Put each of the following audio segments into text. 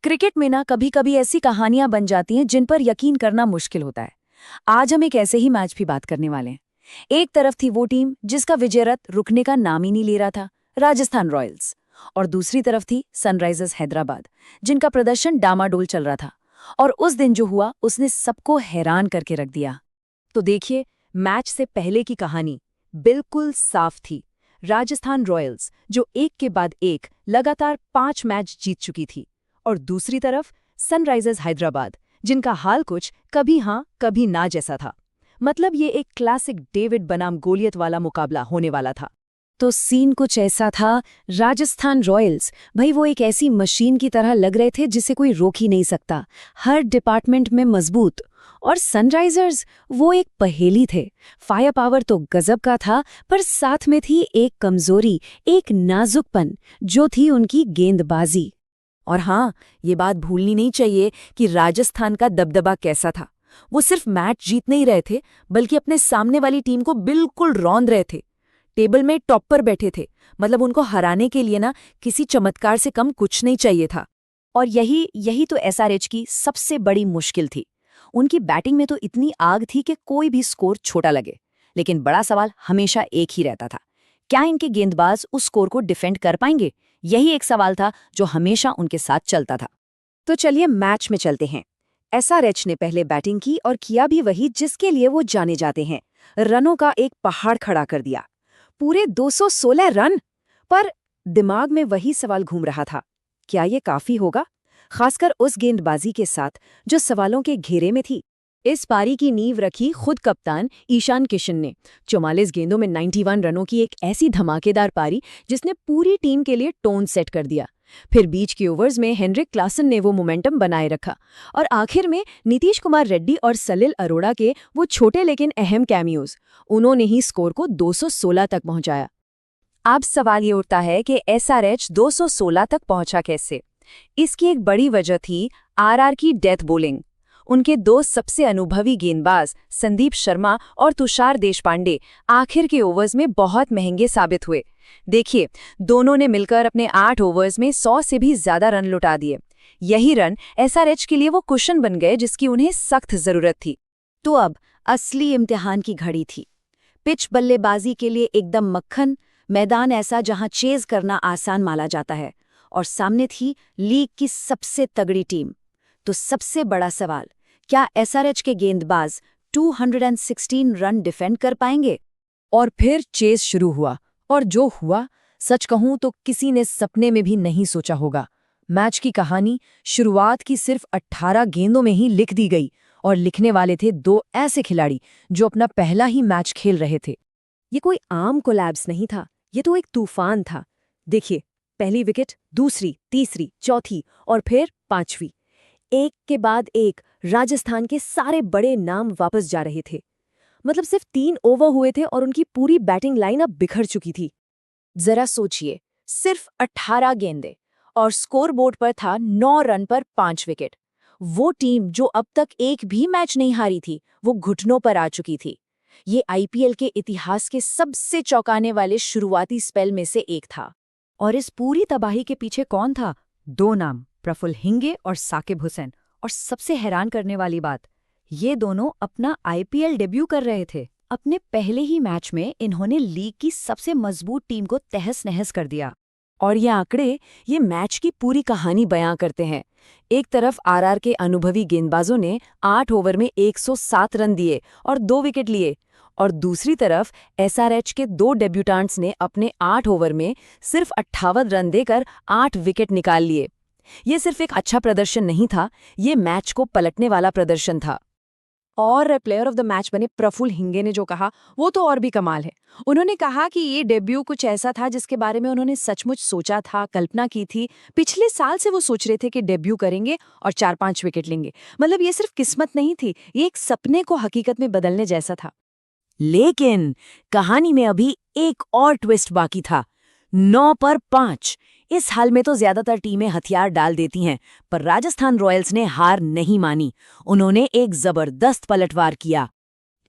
Cricket में ना कभी कभी ऐसी कहानियां बन जाती हैं जिन पर यकीन करना मुश्किल होता है। आज हम एक ऐसे ही मैच भी बात करने वाले हैं। एक तरफ थी वो टीम जिसका विजय रथ रुकने का नाम ही नहीं ले रहा था, राजस्थान रॉयल्स। और दूसरी तरफ थी सनराइजर्स हैदराबाद, जिनका प्रदर्शन डामाडोल चल रहा था। और उस दिन जो हुआ उसने सबको हैरान करके रख दिया। तो देखिए, मैच से पहले की कहानी बिल्कुल साफ थी। राजस्थान रॉयल्स जो एक के बाद एक लगातार 5 मैच जीत चुकी थी, और दूसरी तरफ सनराइजर्स हैदराबाद, जिनका हाल कुछ कभी हाँ कभी ना जैसा था। मतलब ये एक क्लासिक डेविड बनाम गोलियत वाला मुकाबला होने वाला था। तो सीन कुछ ऐसा था। राजस्थान रॉयल्स भाई वो एक ऐसी मशीन की तरह लग रहे थे जिसे कोई रोक ही नहीं सकता, हर डिपार्टमेंट में मजबूत। और सनराइजर्स वो एक पहेली थे। फायर पावर तो गजब का था, पर साथ में थी एक कमजोरी, एक नाजुकपन, जो थी उनकी गेंदबाजी। और हाँ, ये बात भूलनी नहीं चाहिए कि राजस्थान का दबदबा कैसा था। वो सिर्फ मैच जीत नहीं रहे थे, बल्कि अपने सामने वाली टीम को बिल्कुल रौंद रहे थे। टेबल में टॉप पर बैठे थे। मतलब उनको हराने के लिए ना किसी चमत्कार से कम कुछ नहीं चाहिए था। और यही तो एसआरएच की सबसे बड़ी मुश्किल थी। उनकी बैटिंग में तो इतनी आग थी कि कोई भी स्कोर छोटा लगे। लेकिन बड़ा सवाल हमेशा एक ही रहता था, क्या इनके गेंदबाज उस स्कोर को डिफेंड कर पाएंगे? यही एक सवाल था जो हमेशा उनके साथ चलता था। तो चलिए मैच में चलते हैं। एसआरएच ने पहले बैटिंग की और किया भी वही जिसके लिए वो जाने जाते हैं। रनों का एक पहाड़ खड़ा कर दिया, पूरे 216 रन। पर दिमाग में वही सवाल घूम रहा था, क्या ये काफी होगा, खासकर उस गेंदबाजी के साथ जो सवालों के घेरे में थी। इस पारी की नींव रखी खुद कप्तान ईशान किशन ने। 44 गेंदों में 91 रनों की एक ऐसी धमाकेदार पारी जिसने पूरी टीम के लिए टोन सेट कर दिया। फिर बीच के ओवर्स में हेनरिक क्लासन ने वो मोमेंटम बनाए रखा, और आखिर में नीतीश कुमार रेड्डी और सलिल अरोड़ा के वो छोटे लेकिन अहम कैमियोज, उन्होंने ही स्कोर को 216 तक पहुंचाया। अब सवाल ये उठता है कि एसआरएच 216 तक पहुंचा कैसे? इसकी एक बड़ी वजह थी आरआर की डेथ बॉलिंग। उनके दो सबसे अनुभवी गेंदबाज संदीप शर्मा और तुषार देशपांडे आखिर के ओवर्स में बहुत महंगे साबित हुए। देखिए, दोनों ने मिलकर अपने 8 ओवर्स में 100 से भी ज्यादा रन लुटा दिए। यही रन एसआरएच के लिए वो कुशन बन गए जिसकी उन्हें सख्त जरूरत थी। तो अब असली इम्तिहान की घड़ी थी। पिच बल्लेबाजी के लिए एकदम मक्खन, मैदान ऐसा जहां चेज करना आसान माना जाता है, और सामने थी लीग की सबसे तगड़ी टीम। तो सबसे बड़ा सवाल, क्या एसआरएच के गेंदबाज 216 रन डिफेंड कर पाएंगे? और फिर चेस शुरू हुआ, और जो हुआ, सच कहूं तो किसी ने सपने में भी नहीं सोचा होगा। मैच की कहानी शुरुआत की सिर्फ 18 गेंदों में ही लिख दी गई, और लिखने वाले थे 2 ऐसे खिलाड़ी जो अपना पहला ही मैच खेल रहे थे। ये कोई आम कोलैप्स नहीं था, ये तो एक तूफान था। देखिए, पहली विकेट, दूसरी, तीसरी, चौथी और फिर 5वीं, एक के बाद एक राजस्थान के सारे बड़े नाम वापस जा रहे थे। मतलब सिर्फ 3 ओवर हुए थे और उनकी पूरी बैटिंग लाइन अब बिखर चुकी थी। जरा सोचिए, सिर्फ 18 गेंदें और स्कोरबोर्ड पर था 9 रन पर 5 विकेट। वो टीम जो अब तक एक भी मैच नहीं हारी थी, वो घुटनों पर आ चुकी थी। ये आईपीएल के इतिहास के सबसे चौंकाने वाले शुरुआती स्पेल में से एक था। और इस पूरी तबाही के पीछे कौन था? 2 नाम, प्रफुल्ल हिंगे और साकिब हुसैन। और सबसे हैरान करने वाली बात, ये दोनों अपना आईपीएल डेब्यू कर रहे थे। अपने पहले ही मैच में इन्होंने लीग की सबसे मजबूत टीम को तहस-नहस कर दिया। और ये आंकड़े ये मैच की पूरी कहानी बयां करते हैं। एक तरफ आरआर के अनुभवी गेंदबाजों ने 8 ओवर में 107 रन दिए और 2 विकेट लिए, और दूसरी तरफ एसआरएच के 2 डेब्यूटेंट्स ने अपने 8 ओवर में सिर्फ 58 रन देकर 8 विकेट निकाल लिए। ये सिर्फ एक अच्छा प्रदर्शन नहीं था, ये मैच को पलटने वाला प्रदर्शन था। और प्लेयर ऑफ द मैच बने प्रफुल्ल हिंगे ने जो कहा, वो तो और भी कमाल है। उन्होंने कहा कि ये डेब्यू कुछ ऐसा था जिसके बारे में उन्होंने सचमुच सोचा था, कल्पना की थी। पिछले साल से वो सोच रहे थे कि डेब्यू करेंगे और 4-5 विकेट लेंगे। मतलब ये सिर्फ किस्मत नहीं थी, ये एक सपने को हकीकत में बदलने जैसा था। लेकिन कहानी में अभी एक और ट्विस्ट बाकी था। 9 पर 5। इस हाल में तो ज्यादातर टीमें हथियार डाल देती हैं, पर राजस्थान रॉयल्स ने हार नहीं मानी। उन्होंने एक जबरदस्त पलटवार किया।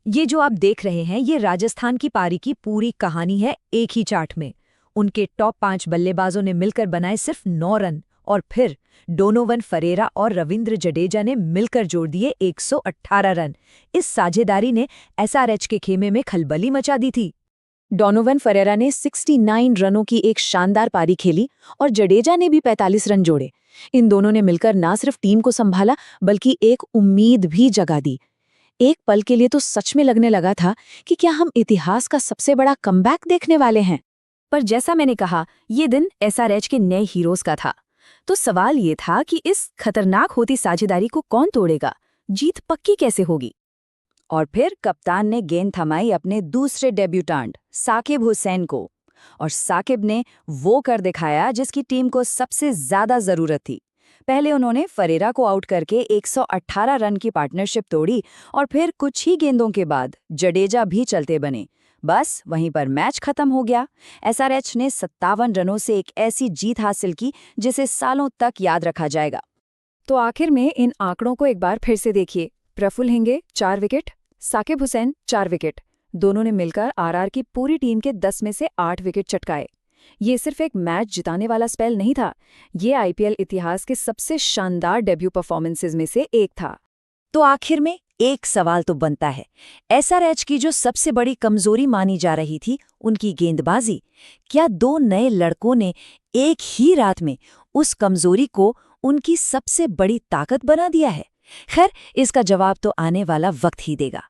ये जो आप देख रहे हैं, ये राजस्थान की पारी की पूरी कहानी है एक ही चार्ट में। उनके टॉप 5 बल्लेबाजों ने मिलकर बनाए सिर्फ 9 रन, और फिर डोनोवन फरेरा और रविंद्र जडेजा ने मिलकर जोड़ दिए 118 रन। इस साझेदारी ने एसआरएच के खेमे में खलबली मचा दी थी। डोनोवन फरेरा ने 69 रनों की एक शानदार पारी खेली और जडेजा ने भी 45 रन जोड़े। इन दोनों ने मिलकर ना सिर्फ टीम को संभाला बल्कि एक उम्मीद भी जगा दी। एक पल के लिए तो सच में लगने लगा था कि क्या हम इतिहास का सबसे बड़ा कमबैक देखने वाले हैं। पर जैसा मैंने कहा, ये दिन एसआरएच के नए हीरोज का था। तो सवाल ये था कि इस खतरनाक होती साझेदारी को कौन तोड़ेगा, जीत पक्की कैसे होगी। और फिर कप्तान ने गेंद थमाई अपने दूसरे डेब्यूटांट साकिब हुसैन को, और साकिब ने वो कर दिखाया जिसकी टीम को सबसे ज्यादा जरूरत थी। पहले उन्होंने फरेरा को आउट करके 118 रन की पार्टनरशिप तोड़ी और फिर कुछ ही गेंदों के बाद जडेजा भी चलते बने। बस वहीं पर मैच खत्म हो गया। एसआरएच ने 57 रनों से एक ऐसी जीत हासिल की जिसे सालों तक याद रखा जाएगा। तो आखिर में इन आंकड़ों को एक बार फिर से देखिए। प्रफुल्ल हिंगे 4 विकेट, साकिब हुसैन 4 विकेट, दोनों ने मिलकर आरआर की पूरी टीम के 10 में से 8 विकेट चटकाए। ये सिर्फ एक मैच जिताने वाला स्पेल नहीं था, ये आईपीएल इतिहास के सबसे शानदार डेब्यू परफॉर्मेंसेज में से एक था। तो आखिर में एक सवाल तो बनता है, एसआरएच की जो सबसे बड़ी कमजोरी मानी जा रही थी, उनकी गेंदबाजी, क्या दो नए लड़कों ने एक ही रात में उस कमजोरी को उनकी सबसे बड़ी ताकत बना दिया है? खैर, इसका जवाब तो आने वाला वक्त ही देगा।